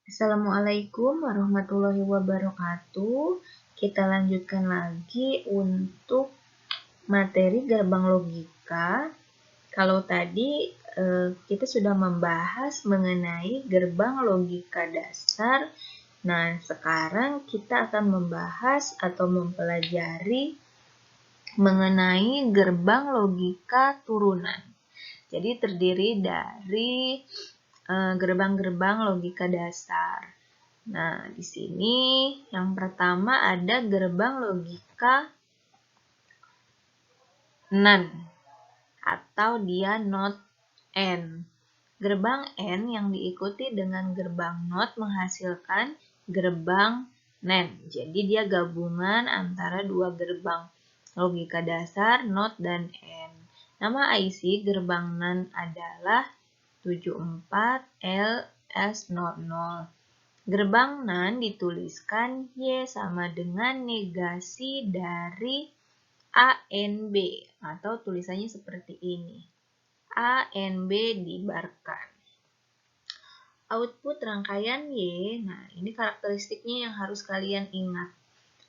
Assalamualaikum warahmatullahi wabarakatuh. Kita lanjutkan lagi untuk materi gerbang logika. Kalau tadi kita sudah membahas mengenai gerbang logika dasar. Nah, sekarang kita akan membahas atau mempelajari mengenai gerbang logika turunan. Jadi terdiri dari gerbang-gerbang logika dasar. Nah, di sini yang pertama ada gerbang logika NaN atau dia not N. Gerbang N yang diikuti dengan gerbang not menghasilkan gerbang NaN. Jadi dia gabungan antara dua gerbang logika dasar not dan N. Nama IC gerbang NaN adalah 74LS00. Gerbang NaN dituliskan Y sama dengan negasi dari ANB atau tulisannya seperti ini. ANB dibarkan. Output rangkaian Y, nah ini karakteristiknya yang harus kalian ingat.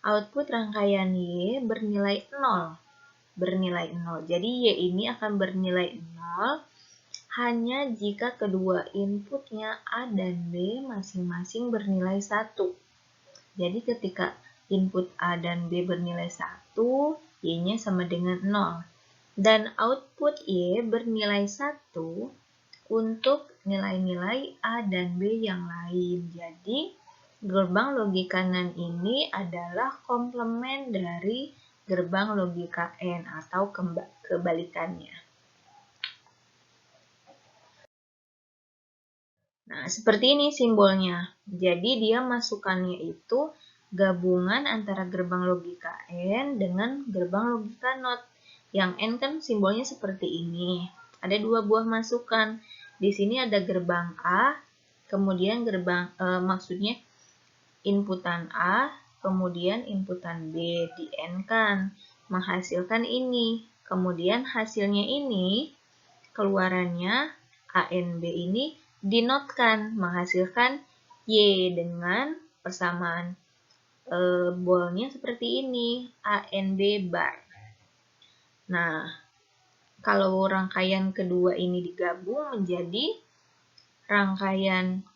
Output rangkaian Y bernilai 0. Jadi Y ini akan bernilai 0 hanya jika kedua inputnya A dan B masing-masing bernilai 1. Jadi ketika input A dan B bernilai 1, Y-nya sama dengan 0. Dan output Y bernilai 1 untuk nilai-nilai A dan B yang lain. Jadi gerbang logika NaN ini adalah komplement dari gerbang logika N atau kebalikannya. Nah, seperti ini simbolnya. Jadi dia masukannya itu gabungan antara gerbang logika N dengan gerbang logika NOT. Yang N kan simbolnya seperti ini. Ada dua buah masukan. Di sini ada gerbang A, kemudian maksudnya inputan A, kemudian inputan B di N kan menghasilkan ini. Kemudian hasilnya ini keluarannya ANB ini dinotkan menghasilkan Y dengan persamaan bolnya seperti ini, ANB bar. Nah, kalau rangkaian kedua ini digabung menjadi rangkaian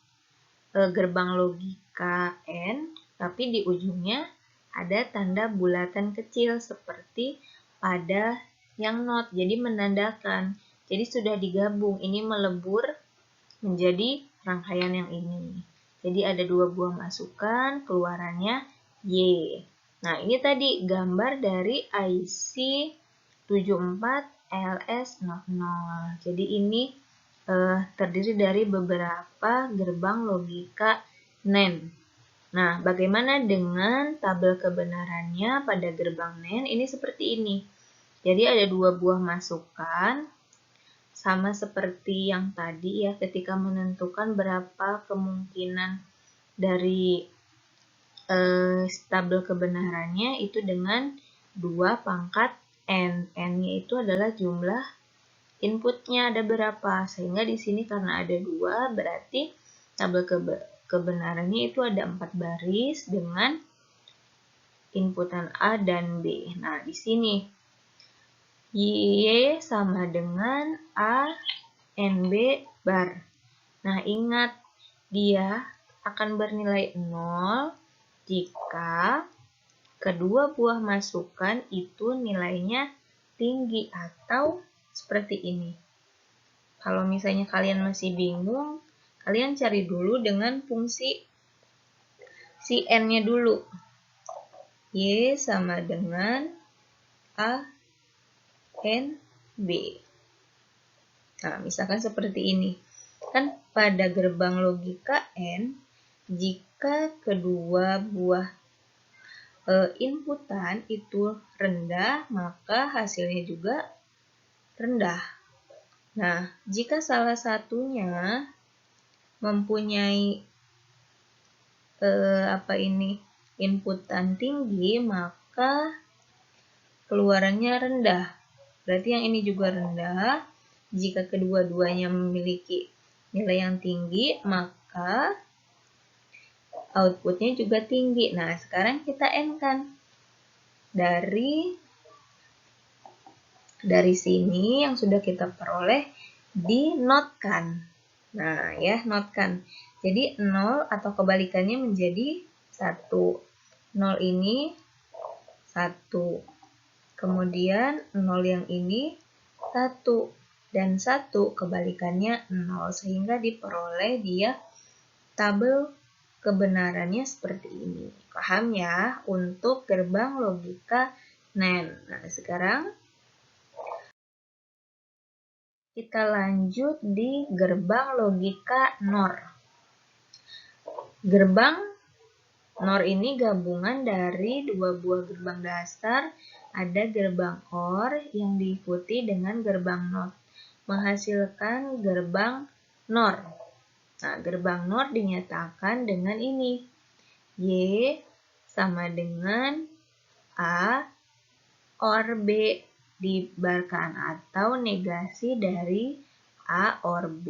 gerbang logika N, tapi di ujungnya ada tanda bulatan kecil seperti pada yang not, jadi menandakan. Jadi sudah digabung, ini melebur menjadi rangkaian yang ini. Jadi ada dua buah masukan, keluarannya Y. Nah, ini tadi gambar dari IC 74LS00. Jadi ini terdiri dari beberapa gerbang logika NaN. Nah, bagaimana dengan tabel kebenarannya pada gerbang NaN? Ini seperti ini. Jadi ada dua buah masukan, sama seperti yang tadi ya, ketika menentukan berapa kemungkinan dari tabel kebenarannya itu dengan 2 pangkat N. N-nya itu adalah jumlah inputnya ada berapa. Sehingga di sini karena ada 2, berarti tabel kebenarannya itu ada 4 baris dengan inputan A dan B. Nah, di sini Y sama dengan A NB bar. Nah, ingat dia akan bernilai 0 jika kedua buah masukan itu nilainya tinggi atau seperti ini. Kalau misalnya kalian masih bingung, kalian cari dulu dengan fungsi si N-nya dulu. Y sama dengan A N B. Nah, misalkan seperti ini. Kan pada gerbang logika N, jika kedua buah inputan itu rendah, maka hasilnya juga rendah. Nah, jika salah satunya mempunyai inputan tinggi, maka keluarannya rendah. Berarti yang ini juga rendah. Jika kedua-duanya memiliki nilai yang tinggi, maka outputnya juga tinggi. Nah, sekarang kita N-kan. Dari sini yang sudah kita peroleh dinotkan. Nah, ya, notkan. Jadi 0 atau kebalikannya menjadi 1. 0 ini 1. Kemudian 0 yang ini 1. Dan 1 kebalikannya 0. Sehingga diperoleh dia tabel kebenarannya seperti ini. Paham ya? Untuk gerbang logika NAND. Nah, sekarang kita lanjut di gerbang logika NOR. Gerbang NOR ini gabungan dari dua buah gerbang dasar. Ada gerbang OR yang diikuti dengan gerbang NOT, menghasilkan gerbang NOR. Nah, gerbang NOR dinyatakan dengan ini. Y sama dengan A OR B dibarkan atau negasi dari A OR B.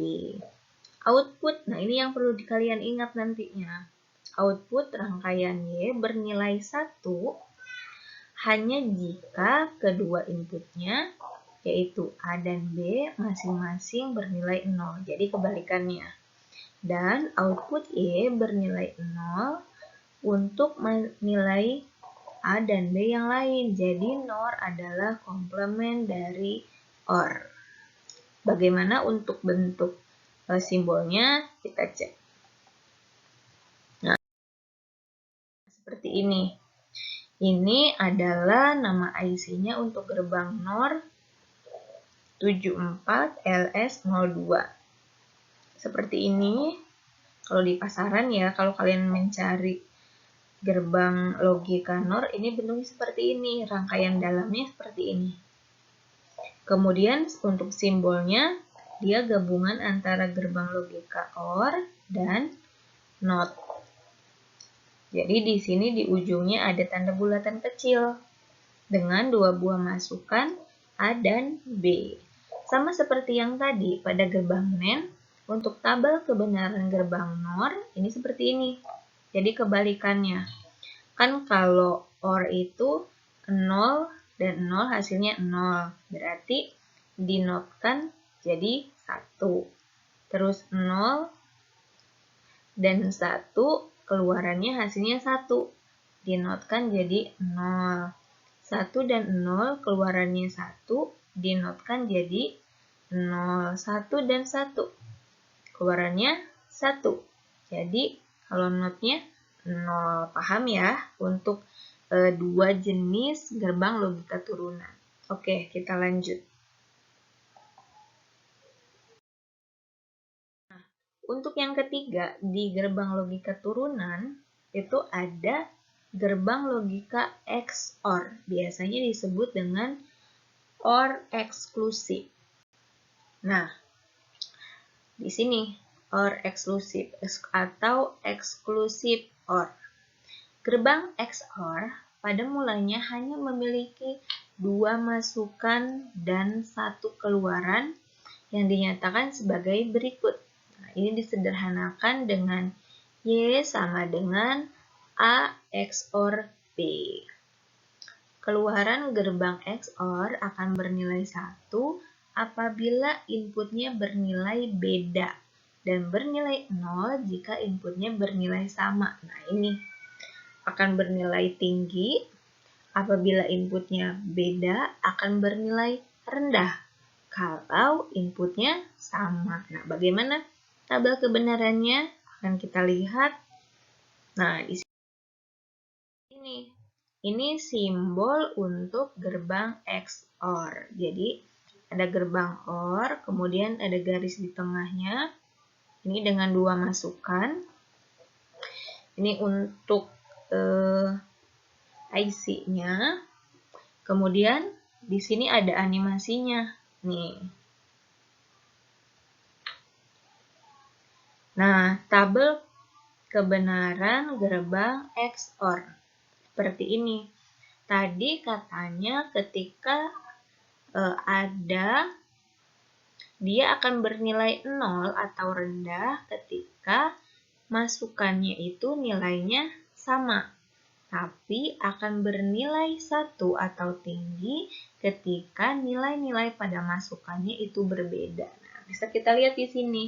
Output, nah ini yang perlu kalian ingat nantinya. Output rangkaian Y bernilai 1 hanya jika kedua inputnya yaitu A dan B masing-masing bernilai 0. Jadi kebalikannya. Dan output Y bernilai 0 untuk menilai A dan B yang lain. Jadi NOR adalah komplement dari OR. Bagaimana untuk bentuk simbolnya? Kita cek. Nah, seperti ini. Ini adalah nama IC-nya untuk gerbang NOR 74LS02. Seperti ini. Kalau di pasaran ya, kalau kalian mencari gerbang logika NOR, ini bentuknya seperti ini. Rangkaian dalamnya seperti ini. Kemudian untuk simbolnya, dia gabungan antara gerbang logika OR dan NOT. Jadi di sini di ujungnya ada tanda bulatan kecil dengan dua buah masukan A dan B. Sama seperti yang tadi pada gerbang NAND, untuk tabel kebenaran gerbang NOR ini seperti ini. Jadi kebalikannya. Kan kalau OR itu 0 dan 0 hasilnya 0. Berarti dinotkan jadi 1. Terus 0 dan 1 keluarannya hasilnya 1. Dinotkan jadi 0. 1 dan 0 keluarannya 1. Dinotkan jadi 0. 1 dan 1 keluarannya 1. Jadi kalau notnya 0. Paham ya? Untuk dua jenis gerbang logika turunan. Oke, kita lanjut. Nah, untuk yang ketiga, di gerbang logika turunan, itu ada gerbang logika XOR. Biasanya disebut dengan OR eksklusif. Nah, di sini OR eksklusif atau eksklusif OR. Gerbang XOR pada mulanya hanya memiliki dua masukan dan satu keluaran yang dinyatakan sebagai berikut. Nah, ini disederhanakan dengan Y sama dengan A XOR B. Keluaran gerbang XOR akan bernilai 1 apabila inputnya bernilai beda dan bernilai 0 jika inputnya bernilai sama. Nah, ini akan bernilai tinggi, apabila inputnya beda akan bernilai rendah kalau inputnya sama. Nah, bagaimana tabel kebenarannya? Akan kita lihat. Nah, di sini. Ini simbol untuk gerbang XOR. Jadi, ada gerbang OR, kemudian ada garis di tengahnya. Ini dengan dua masukan. Ini untuk IC-nya. Kemudian di sini ada animasinya. Nih. Nah, tabel kebenaran gerbang XOR seperti ini. Tadi katanya ketika dia akan bernilai 0 atau rendah ketika masukannya itu nilainya sama, tapi akan bernilai 1 atau tinggi ketika nilai-nilai pada masukannya itu berbeda. Nah, bisa kita lihat di sini.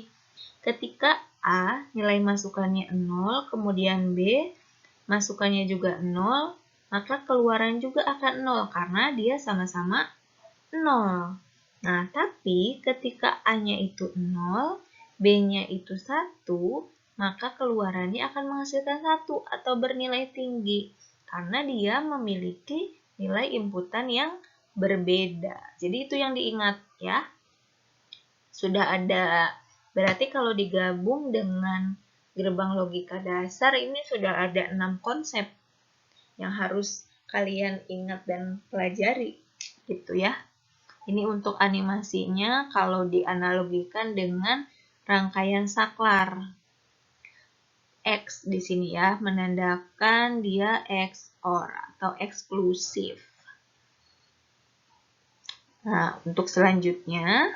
Ketika A nilai masukannya 0, kemudian B masukannya juga 0, maka keluaran juga akan 0 karena dia sama-sama 0. Nah, tapi ketika A-nya itu 0, B-nya itu 1, maka keluarannya akan menghasilkan 1 atau bernilai tinggi karena dia memiliki nilai inputan yang berbeda. Jadi itu yang diingat ya. Sudah ada, berarti kalau digabung dengan gerbang logika dasar ini sudah ada 6 konsep yang harus kalian ingat dan pelajari gitu ya. Ini untuk animasinya kalau dianalogikan dengan rangkaian saklar. X di sini ya menandakan dia XOR atau eksklusif. Nah, untuk selanjutnya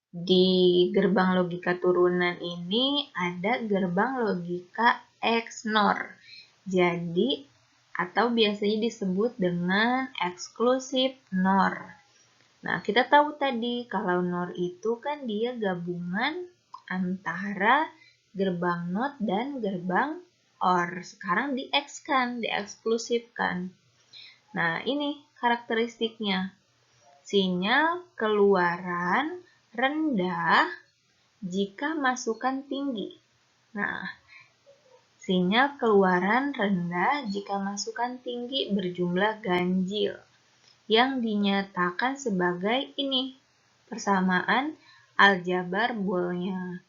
di gerbang logika turunan ini ada gerbang logika XNOR. Jadi, atau biasanya disebut dengan eksklusif NOR. Nah, kita tahu tadi kalau NOR itu kan dia gabungan antara gerbang NOT dan gerbang OR. Sekarang di-X-kan, dieksklusifkan. Nah, ini karakteristiknya. Sinyal keluaran rendah jika masukan tinggi. Nah, sinyal keluaran rendah jika masukan tinggi berjumlah ganjil yang dinyatakan sebagai ini persamaan aljabar boolnya.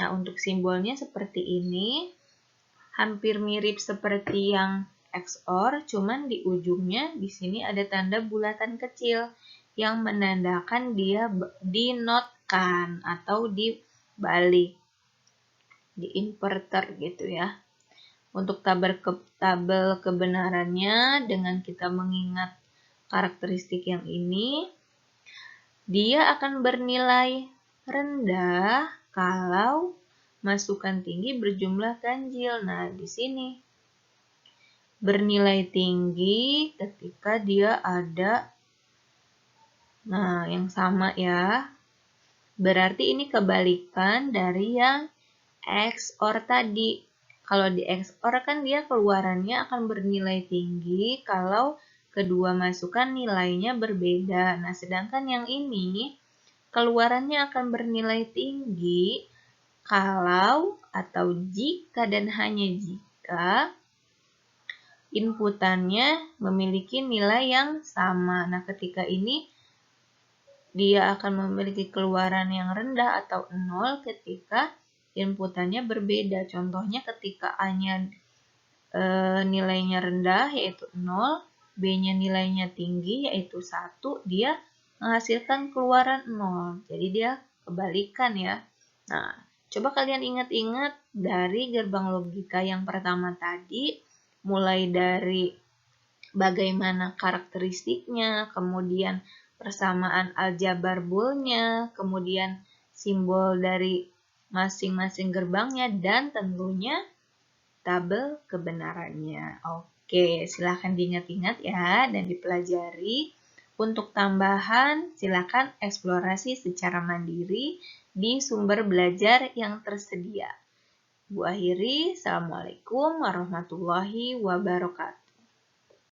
Nah, untuk simbolnya seperti ini, hampir mirip seperti yang XOR, cuman di ujungnya di sini ada tanda bulatan kecil yang menandakan dia dinotkan atau dibalik, di inverter gitu ya. Untuk tabel kebenarannya dengan kita mengingat karakteristik yang ini, dia akan bernilai rendah kalau masukan tinggi berjumlah ganjil. Nah, di sini bernilai tinggi ketika dia ada yang sama ya. Berarti ini kebalikan dari yang XOR tadi. Kalau di XOR kan dia keluarannya akan bernilai tinggi kalau kedua masukan nilainya berbeda. Nah, sedangkan yang ini keluarannya akan bernilai tinggi kalau atau jika dan hanya jika inputannya memiliki nilai yang sama. Nah, ketika ini dia akan memiliki keluaran yang rendah atau 0 ketika inputannya berbeda. Contohnya ketika A-nya nilainya rendah yaitu 0, B-nya nilainya tinggi yaitu 1, dia menghasilkan keluaran 0. Jadi dia kebalikan ya. Nah, coba kalian ingat-ingat dari gerbang logika yang pertama tadi, mulai dari bagaimana karakteristiknya, kemudian persamaan aljabar boolnya, kemudian simbol dari masing-masing gerbangnya, dan tentunya tabel kebenarannya. Oke, silahkan diingat-ingat ya dan dipelajari. Untuk tambahan, silahkan eksplorasi secara mandiri di sumber belajar yang tersedia. Bu akhiri, Assalamualaikum warahmatullahi wabarakatuh.